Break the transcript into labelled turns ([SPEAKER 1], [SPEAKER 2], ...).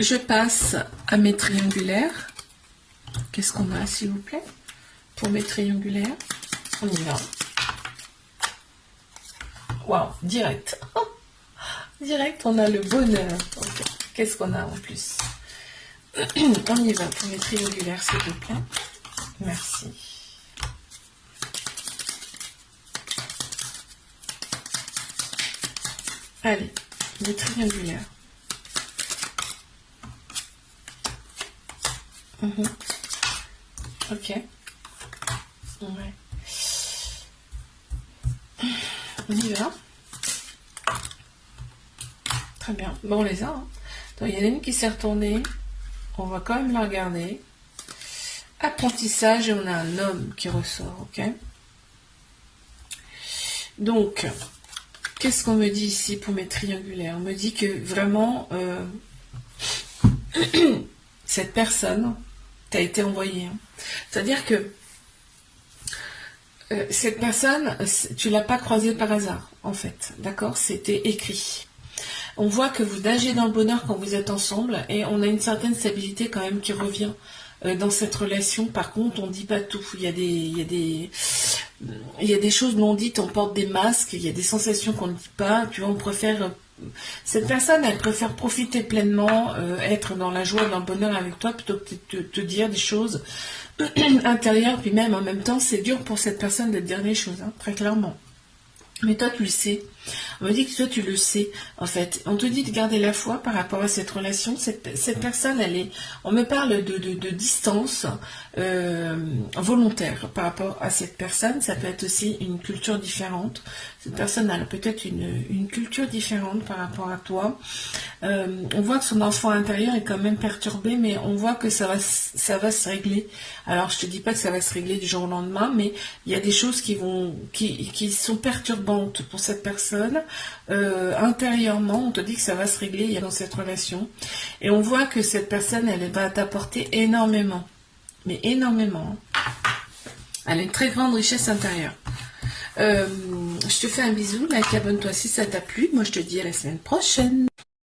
[SPEAKER 1] Je passe à mes triangulaires. Qu'est-ce qu'on a, s'il vous plaît, pour mes triangulaires? On y va. Waouh, direct. Direct, on a le bonheur. Okay. Qu'est-ce qu'on a en plus? On y va pour mes triangulaires, s'il vous plaît. Merci. Allez, les triangulaires. Ok. Ouais. On y va. Très bien. Bon, on les a. Hein. Donc, il y en a une qui s'est retournée. On va quand même la regarder. Apprentissage et on a un homme qui ressort. Ok. Donc, qu'est-ce qu'on me dit ici pour mes triangulaires? On me dit que vraiment, cette personne t'a été envoyée. Hein. C'est-à-dire que cette personne, tu l'as pas croisée par hasard, en fait. D'accord? C'était écrit. On voit que vous nagez dans le bonheur quand vous êtes ensemble et on a une certaine stabilité quand même qui revient dans cette relation. Par contre, on ne dit pas tout. Il y a des choses non dites, on porte des masques, il y a des sensations qu'on ne dit pas. Tu vois, on préfère... Cette personne, elle préfère profiter pleinement, être dans la joie, dans le bonheur avec toi, plutôt que de te dire des choses intérieures. Puis même, en même temps, c'est dur pour cette personne de te dire des choses, hein, très clairement. Mais toi, tu le sais. On me dit que toi, tu le sais. En fait, on te dit de garder la foi par rapport à cette relation. Cette personne, elle est... On me parle de distance volontaire par rapport à cette personne. Ça peut être aussi une culture différente. Cette personne a peut-être une culture différente par rapport à toi. On voit que son enfant intérieur est quand même perturbé, mais on voit que ça va se régler. Alors, je te dis pas que ça va se régler du jour au lendemain, mais il y a des choses qui sont perturbantes pour cette personne. Intérieurement, on te dit que ça va se régler dans cette relation. Et on voit que cette personne, elle va t'apporter énormément. Mais énormément. Elle a une très grande richesse intérieure. Je te fais un bisou, like, abonne-toi si ça t'a plu. Moi, je te dis à la semaine prochaine.